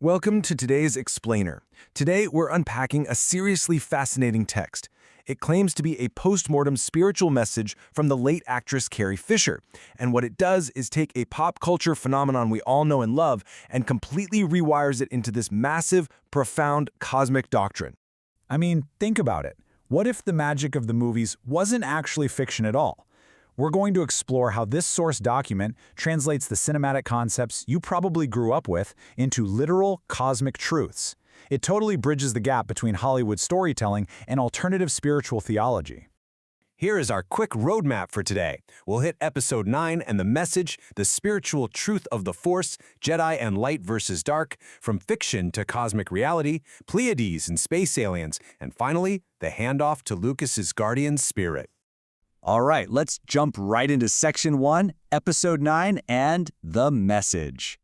Welcome to today's Explainer. Today, we're unpacking a seriously fascinating text. It claims to be a post-mortem spiritual message from the late actress Carrie Fisher, and what it does is take a pop culture phenomenon we all know and love and completely rewires it into this massive, profound cosmic doctrine. I mean, think about it. What if the magic of the movies wasn't actually fiction at all? We're going to explore how this source document translates the cinematic concepts you probably grew up with into literal cosmic truths. It totally bridges the gap between Hollywood storytelling and alternative spiritual theology. Here is our quick roadmap for today. We'll hit Episode 9 and the message, the spiritual truth of the Force, Jedi and light versus dark, from fiction to cosmic reality, Pleiades and space aliens, and finally, the handoff to Lucas's guardian spirit. All right, let's jump right into Section 1, Episode 9, and the message.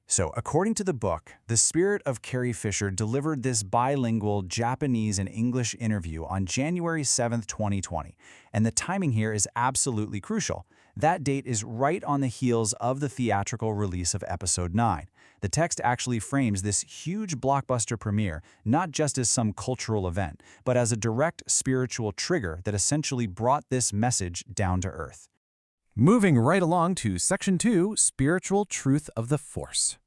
So, according to the book, the spirit of Carrie Fisher delivered this bilingual Japanese and English interview on January 7th, 2020. And the timing here is absolutely crucial. That date is right on the heels of the theatrical release of Episode 9. The text actually frames this huge blockbuster premiere not just as some cultural event, but as a direct spiritual trigger that essentially brought this message down to earth. Moving right along to Section 2, Spiritual Truth of the Force.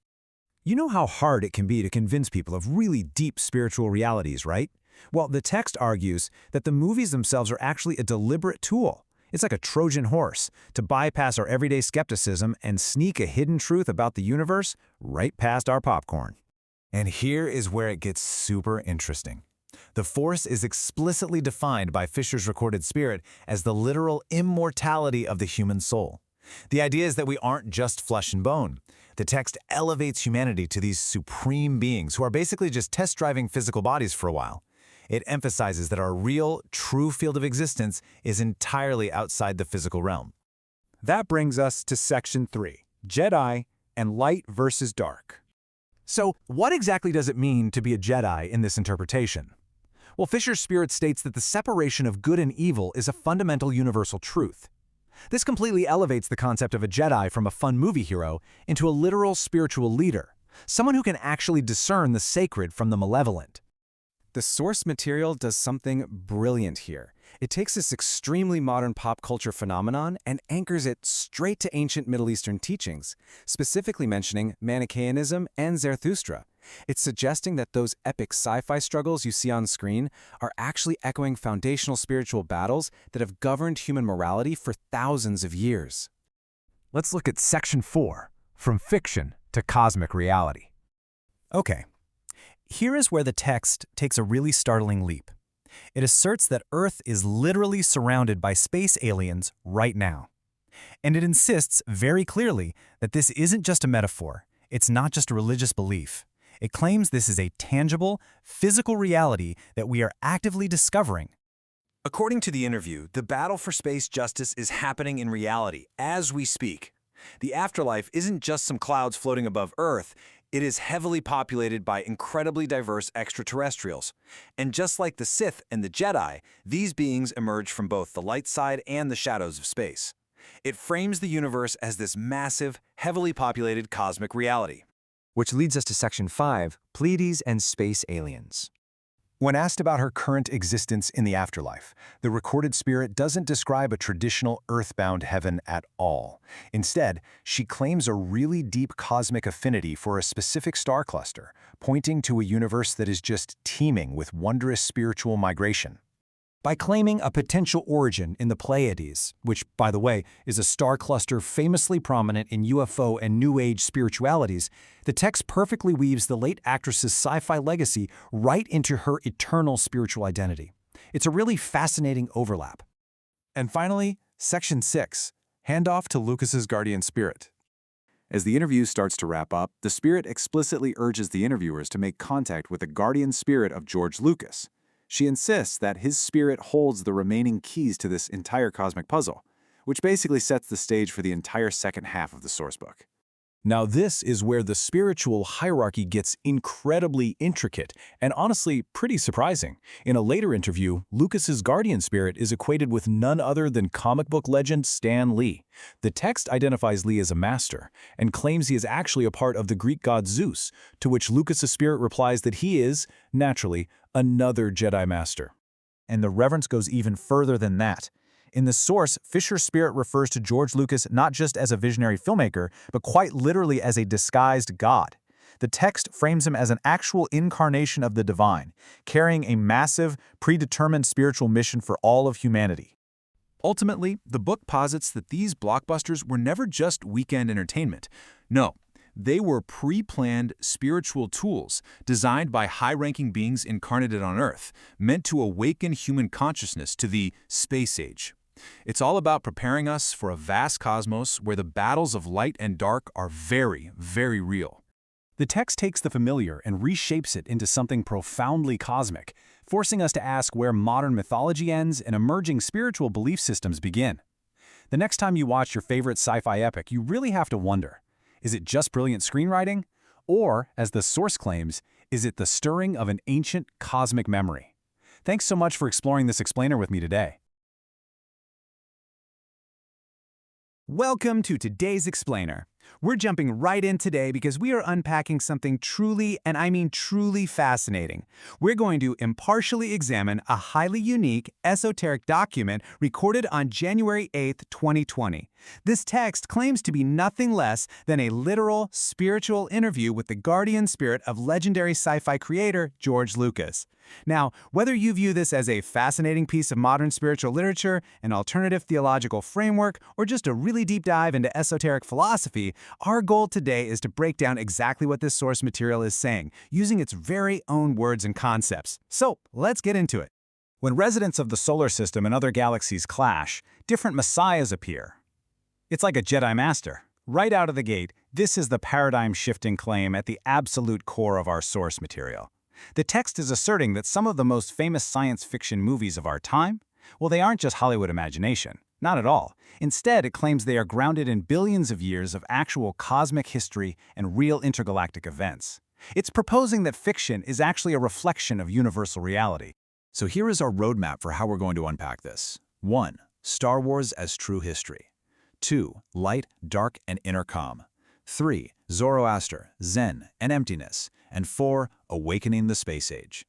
You know how hard it can be to convince people of really deep spiritual realities, right? Well, the text argues that the movies themselves are actually a deliberate tool. It's like a Trojan horse to bypass our everyday skepticism and sneak a hidden truth about the universe right past our popcorn. And here is where it gets super interesting. The Force is explicitly defined by Fisher's recorded spirit as the literal immortality of the human soul. The idea is that we aren't just flesh and bone. The text elevates humanity to these supreme beings who are basically just test-driving physical bodies for a while. It emphasizes that our real, true field of existence is entirely outside the physical realm. That brings us to Section 3, Jedi and light versus dark. So, what exactly does it mean to be a Jedi in this interpretation? Well, Fisher's spirit states that the separation of good and evil is a fundamental universal truth. This completely elevates the concept of a Jedi from a fun movie hero into a literal spiritual leader, someone who can actually discern the sacred from the malevolent. The source material does something brilliant here. It takes this extremely modern pop culture phenomenon and anchors it straight to ancient Middle Eastern teachings, specifically mentioning Manichaeanism and Zarathustra. It's suggesting that those epic sci-fi struggles you see on screen are actually echoing foundational spiritual battles that have governed human morality for thousands of years. Let's look at Section 4, From Fiction to Cosmic Reality. Okay. Here is where the text takes a really startling leap. It asserts that Earth is literally surrounded by space aliens right now. And it insists very clearly that this isn't just a metaphor, it's not just a religious belief. It claims this is a tangible, physical reality that we are actively discovering. According to the interview, the battle for space justice is happening in reality as we speak. The afterlife isn't just some clouds floating above Earth. It is heavily populated by incredibly diverse extraterrestrials. And just like the Sith and the Jedi, these beings emerge from both the light side and the shadows of space. It frames the universe as this massive, heavily populated cosmic reality. Which leads us to Section 5, Pleiades and space aliens. When asked about her current existence in the afterlife, the recorded spirit doesn't describe a traditional earthbound heaven at all. Instead, she claims a really deep cosmic affinity for a specific star cluster, pointing to a universe that is just teeming with wondrous spiritual migration. By claiming a potential origin in the Pleiades, which, by the way, is a star cluster famously prominent in UFO and New Age spiritualities, the text perfectly weaves the late actress's sci-fi legacy right into her eternal spiritual identity. It's a really fascinating overlap. And finally, Section 6, Handoff to Lucas's guardian spirit. As the interview starts to wrap up, the spirit explicitly urges the interviewers to make contact with the guardian spirit of George Lucas. She insists that his spirit holds the remaining keys to this entire cosmic puzzle, which basically sets the stage for the entire second half of the source book. Now this is where the spiritual hierarchy gets incredibly intricate and honestly pretty surprising. In a later interview, Lucas's guardian spirit is equated with none other than comic book legend Stan Lee. The text identifies Lee as a master and claims he is actually a part of the Greek god Zeus, to which Lucas's spirit replies that he is, naturally, another Jedi master. And the reverence goes even further than that. In the source, Fisher's spirit refers to George Lucas not just as a visionary filmmaker, but quite literally as a disguised god. The text frames him as an actual incarnation of the divine, carrying a massive, predetermined spiritual mission for all of humanity. Ultimately, the book posits that these blockbusters were never just weekend entertainment. No, they were pre-planned spiritual tools designed by high-ranking beings incarnated on Earth, meant to awaken human consciousness to the space age. It's all about preparing us for a vast cosmos where the battles of light and dark are very, very real. The text takes the familiar and reshapes it into something profoundly cosmic, forcing us to ask where modern mythology ends and emerging spiritual belief systems begin. The next time you watch your favorite sci-fi epic, you really have to wonder, is it just brilliant screenwriting? Or, as the source claims, is it the stirring of an ancient cosmic memory? Thanks so much for exploring this explainer with me today. Welcome to today's explainer. We're jumping right in today because we are unpacking something truly, and I mean truly fascinating. We're going to impartially examine a highly unique, esoteric document recorded on January 8, 2020. This text claims to be nothing less than a literal, spiritual interview with the guardian spirit of legendary sci-fi creator George Lucas. Now, whether you view this as a fascinating piece of modern spiritual literature, an alternative theological framework, or just a really deep dive into esoteric philosophy, our goal today is to break down exactly what this source material is saying, using its very own words and concepts. So, let's get into it. When residents of the solar system and other galaxies clash, different messiahs appear. It's like a Jedi Master. Right out of the gate, this is the paradigm-shifting claim at the absolute core of our source material. The text is asserting that some of the most famous science fiction movies of our time, well, they aren't just Hollywood imagination. Not at all. Instead, it claims they are grounded in billions of years of actual cosmic history and real intergalactic events. It's proposing that fiction is actually a reflection of universal reality. So here is our roadmap for how we're going to unpack this. 1. Star Wars as true history. 2. Light, dark, and inner calm. 3. Zoroaster, Zen, and emptiness. And 4. Awakening the space age.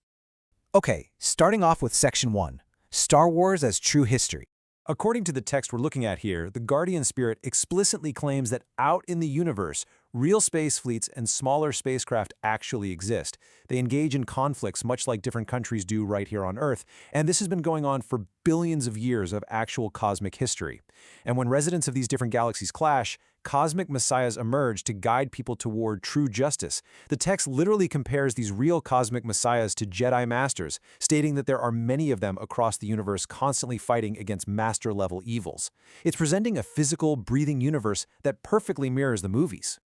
Okay, starting off with Section 1, Star Wars as true history. According to the text we're looking at here, the guardian spirit explicitly claims that out in the universe, real space fleets and smaller spacecraft actually exist. They engage in conflicts much like different countries do right here on Earth, and this has been going on for billions of years of actual cosmic history. And when residents of these different galaxies clash, cosmic messiahs emerge to guide people toward true justice. The text literally compares these real cosmic messiahs to Jedi Masters, stating that there are many of them across the universe constantly fighting against master-level evils. It's presenting a physical, breathing universe that perfectly mirrors the movies.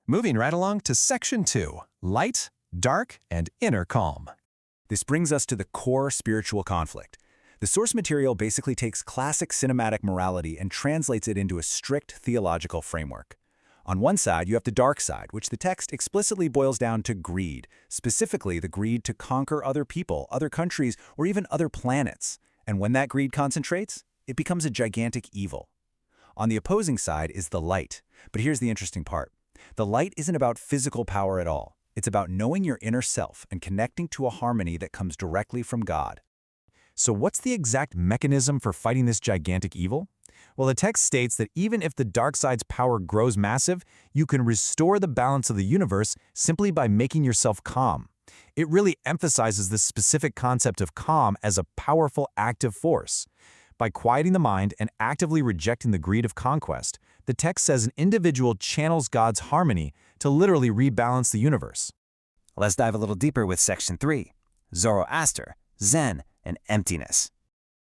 Moving right along to Section 2, Light, Dark, and Inner Calm. This brings us to the core spiritual conflict. The source material basically takes classic cinematic morality and translates it into a strict theological framework. On one side, you have the dark side, which the text explicitly boils down to greed, specifically the greed to conquer other people, other countries, or even other planets. And when that greed concentrates, it becomes a gigantic evil. On the opposing side is the light. But here's the interesting part. The light isn't about physical power at all. It's about knowing your inner self and connecting to a harmony that comes directly from God. So what's the exact mechanism for fighting this gigantic evil? Well, the text states that even if the dark side's power grows massive, you can restore the balance of the universe simply by making yourself calm. It really emphasizes this specific concept of calm as a powerful active force. By quieting the mind and actively rejecting the greed of conquest, the text says an individual channels God's harmony to literally rebalance the universe. Let's dive a little deeper with Section 3, Zoroaster, Zen, and emptiness.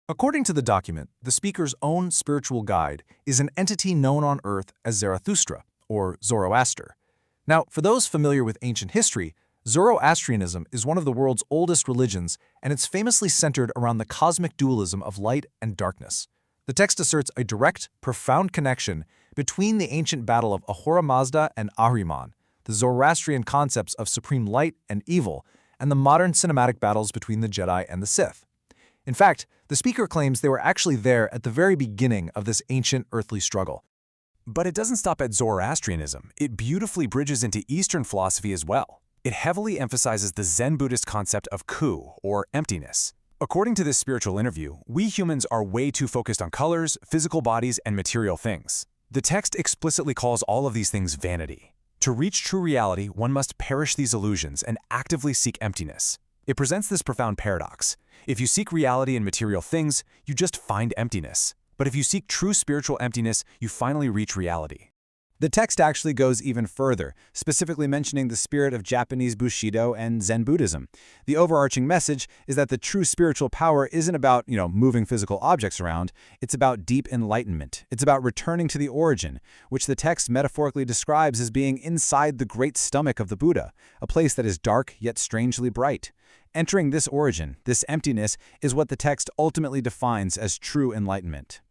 According to the document, the speaker's own spiritual guide is an entity known on Earth as Zarathustra, or Zoroaster. Now, for those familiar with ancient history, Zoroastrianism is one of the world's oldest religions, and it's famously centered around the cosmic dualism of light and darkness. The text asserts a direct, profound connection between the ancient battle of Ahura Mazda and Ahriman, the Zoroastrian concepts of supreme light and evil, and the modern cinematic battles between the Jedi and the Sith. In fact, the speaker claims they were actually there at the very beginning of this ancient earthly struggle. But it doesn't stop at Zoroastrianism. It beautifully bridges into Eastern philosophy as well. It heavily emphasizes the Zen Buddhist concept of ku, or emptiness. According to this spiritual interview, we humans are way too focused on colors, physical bodies, and material things. The text explicitly calls all of these things vanity. To reach true reality, one must perish these illusions and actively seek emptiness. It presents this profound paradox. If you seek reality in material things, you just find emptiness. But if you seek true spiritual emptiness, you finally reach reality. The text actually goes even further, specifically mentioning the spirit of Japanese Bushido and Zen Buddhism. The overarching message is that the true spiritual power isn't about, moving physical objects around. It's about deep enlightenment. It's about returning to the origin, which the text metaphorically describes as being inside the great stomach of the Buddha, a place that is dark yet strangely bright. Entering this origin, this emptiness, is what the text ultimately defines as true enlightenment.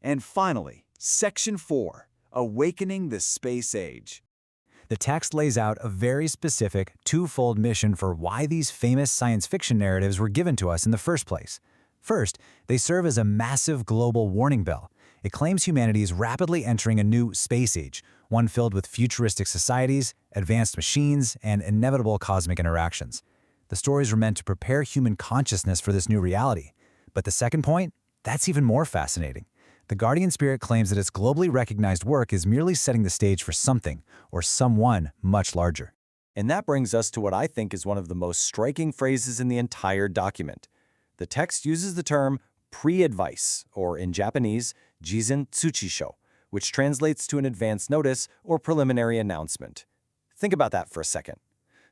And finally, Section 4. Awakening the Space Age. The text lays out a very specific, twofold mission for why these famous science fiction narratives were given to us in the first place. First, they serve as a massive global warning bell. It claims humanity is rapidly entering a new space age, one filled with futuristic societies, advanced machines, and inevitable cosmic interactions. The stories were meant to prepare human consciousness for this new reality. But the second point? That's even more fascinating. The Guardian Spirit claims that its globally recognized work is merely setting the stage for something, or someone, much larger. And that brings us to what I think is one of the most striking phrases in the entire document. The text uses the term pre-advice, or in Japanese, Jizen Tsuchisho, which translates to an advance notice or preliminary announcement. Think about that for a second.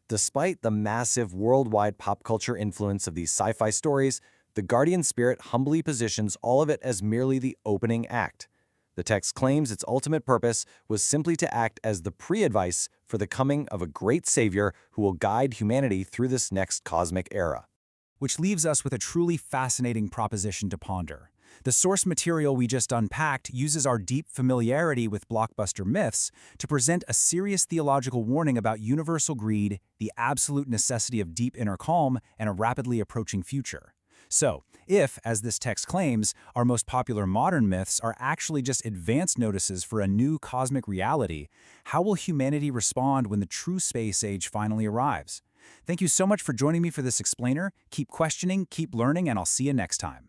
Despite the massive worldwide pop culture influence of these sci-fi stories, the Guardian Spirit humbly positions all of it as merely the opening act. The text claims its ultimate purpose was simply to act as the pre-advice for the coming of a great savior who will guide humanity through this next cosmic era. Which leaves us with a truly fascinating proposition to ponder. The source material we just unpacked uses our deep familiarity with blockbuster myths to present a serious theological warning about universal greed, the absolute necessity of deep inner calm, and a rapidly approaching future. So, if, as this text claims, our most popular modern myths are actually just advance notices for a new cosmic reality, how will humanity respond when the true space age finally arrives? Thank you so much for joining me for this explainer. Keep questioning, keep learning, and I'll see you next time.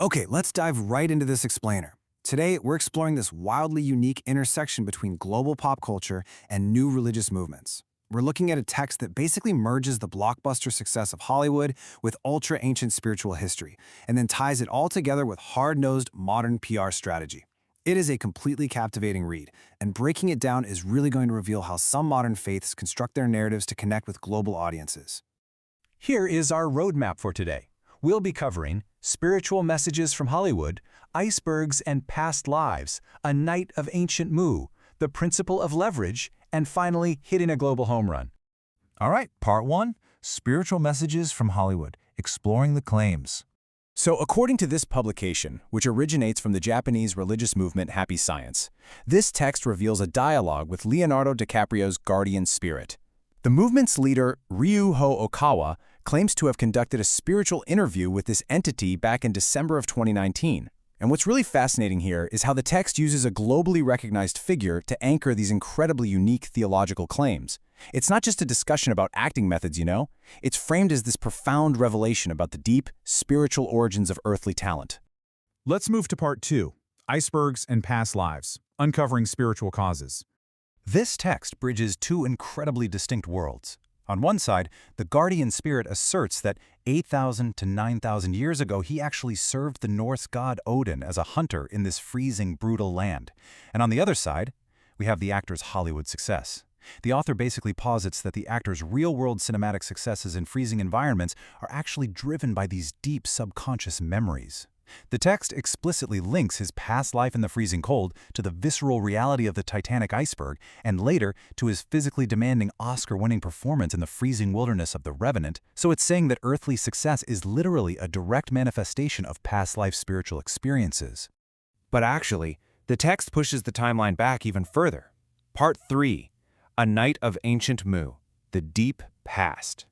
Okay, let's dive right into this explainer. Today, we're exploring this wildly unique intersection between global pop culture and new religious movements. We're looking at a text that basically merges the blockbuster success of Hollywood with ultra-ancient spiritual history, and then ties it all together with hard-nosed modern PR strategy. It is a completely captivating read, and breaking it down is really going to reveal how some modern faiths construct their narratives to connect with global audiences. Here is our roadmap for today. We'll be covering spiritual messages from Hollywood, icebergs and past lives, a night of ancient Mu, the principle of leverage, and finally, hitting a global home run. All right, Part 1, Spiritual Messages from Hollywood, Exploring the Claims. So according to this publication, which originates from the Japanese religious movement Happy Science, this text reveals a dialogue with Leonardo DiCaprio's guardian spirit. The movement's leader, Ryuho Okawa, claims to have conducted a spiritual interview with this entity back in December of 2019. And what's really fascinating here is how the text uses a globally recognized figure to anchor these incredibly unique theological claims. It's not just a discussion about acting methods, It's framed as this profound revelation about the deep, spiritual origins of earthly talent. Let's move to Part 2, Icebergs and Past Lives, Uncovering Spiritual Causes. This text bridges two incredibly distinct worlds. On one side, the guardian spirit asserts that 8,000 to 9,000 years ago he actually served the Norse god Odin as a hunter in this freezing, brutal land. And on the other side, we have the actor's Hollywood success. The author basically posits that the actor's real-world cinematic successes in freezing environments are actually driven by these deep subconscious memories. The text explicitly links his past life in the freezing cold to the visceral reality of the Titanic iceberg, and later to his physically demanding Oscar-winning performance in the freezing wilderness of The Revenant, so it's saying that earthly success is literally a direct manifestation of past life spiritual experiences. But actually, the text pushes the timeline back even further. Part 3. A Night of Ancient Mu, the Deep Past.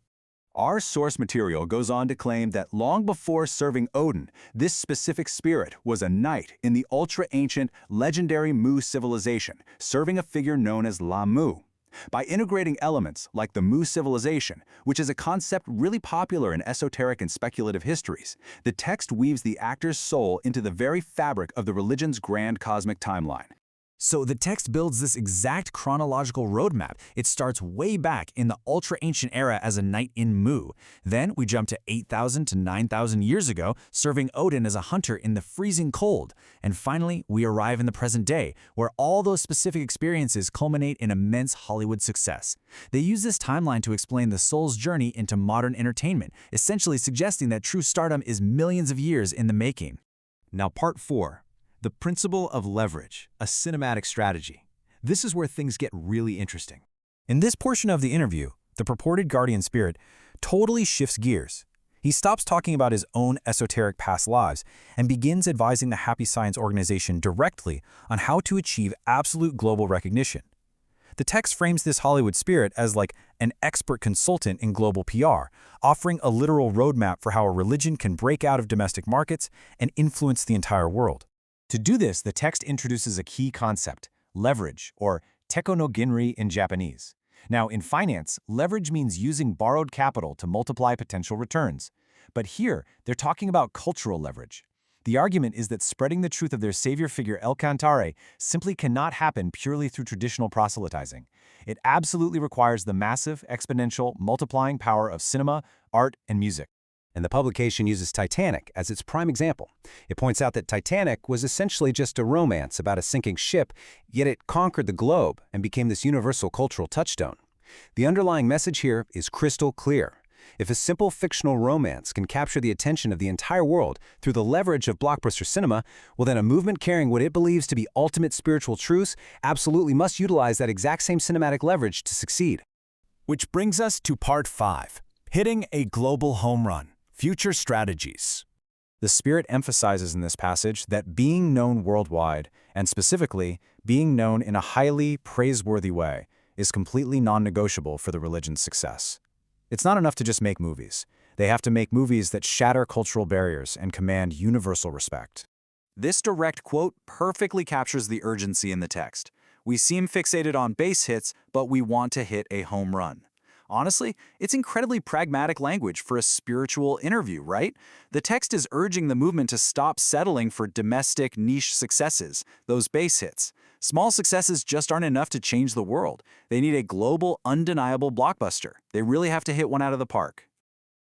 Our source material goes on to claim that long before serving Odin, this specific spirit was a knight in the ultra-ancient, legendary Mu civilization, serving a figure known as La Mu. By integrating elements like the Mu civilization, which is a concept really popular in esoteric and speculative histories, the text weaves the actor's soul into the very fabric of the religion's grand cosmic timeline. So the text builds this exact chronological roadmap. It starts way back in the ultra-ancient era as a knight in Mu. Then we jump to 8,000 to 9,000 years ago, serving Odin as a hunter in the freezing cold. And finally, we arrive in the present day, where all those specific experiences culminate in immense Hollywood success. They use this timeline to explain the soul's journey into modern entertainment, essentially suggesting that true stardom is millions of years in the making. Now, Part 4. The principle of leverage, a cinematic strategy. This is where things get really interesting. In this portion of the interview, the purported guardian spirit totally shifts gears. He stops talking about his own esoteric past lives and begins advising the Happy Science organization directly on how to achieve absolute global recognition. The text frames this Hollywood spirit as like an expert consultant in global PR, offering a literal roadmap for how a religion can break out of domestic markets and influence the entire world. To do this, the text introduces a key concept, leverage, or teko no ginri in Japanese. Now, in finance, leverage means using borrowed capital to multiply potential returns. But here, they're talking about cultural leverage. The argument is that spreading the truth of their savior figure El Cantare simply cannot happen purely through traditional proselytizing. It absolutely requires the massive, exponential, multiplying power of cinema, art, and music. And the publication uses Titanic as its prime example. It points out that Titanic was essentially just a romance about a sinking ship, yet it conquered the globe and became this universal cultural touchstone. The underlying message here is crystal clear. If a simple fictional romance can capture the attention of the entire world through the leverage of blockbuster cinema, well then a movement carrying what it believes to be ultimate spiritual truths absolutely must utilize that exact same cinematic leverage to succeed. Which brings us to Part 5, hitting a global home run. Future strategies. The spirit emphasizes in this passage that being known worldwide, and specifically being known in a highly praiseworthy way, is completely non-negotiable for the religion's success. It's not enough to just make movies. They have to make movies that shatter cultural barriers and command universal respect. This direct quote perfectly captures the urgency in the text. We seem fixated on base hits, but we want to hit a home run. Honestly, it's incredibly pragmatic language for a spiritual interview, right? The text is urging the movement to stop settling for domestic niche successes, those base hits. Small successes just aren't enough to change the world. They need a global, undeniable blockbuster. They really have to hit one out of the park.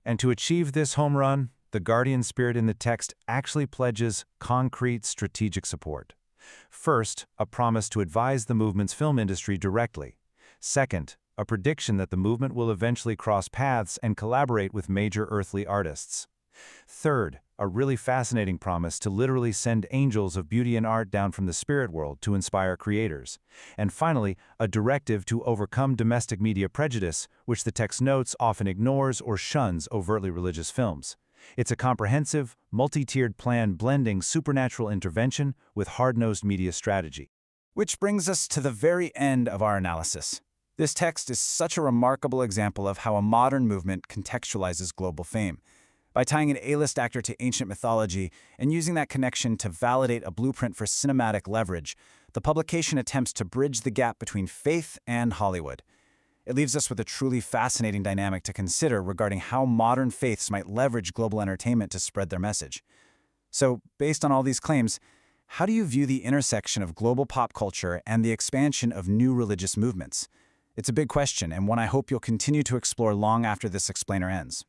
And to achieve this home run, the guardian spirit in the text actually pledges concrete strategic support. First, a promise to advise the movement's film industry directly. Second, a prediction that the movement will eventually cross paths and collaborate with major earthly artists. Third, a really fascinating promise to literally send angels of beauty and art down from the spirit world to inspire creators. And finally, a directive to overcome domestic media prejudice, which the text notes often ignores or shuns overtly religious films. It's a comprehensive, multi-tiered plan blending supernatural intervention with hard-nosed media strategy. Which brings us to the very end of our analysis. This text is such a remarkable example of how a modern movement contextualizes global fame. By tying an A-list actor to ancient mythology and using that connection to validate a blueprint for cinematic leverage, the publication attempts to bridge the gap between faith and Hollywood. It leaves us with a truly fascinating dynamic to consider regarding how modern faiths might leverage global entertainment to spread their message. So, based on all these claims, how do you view the intersection of global pop culture and the expansion of new religious movements? It's a big question, and one I hope you'll continue to explore long after this explainer ends.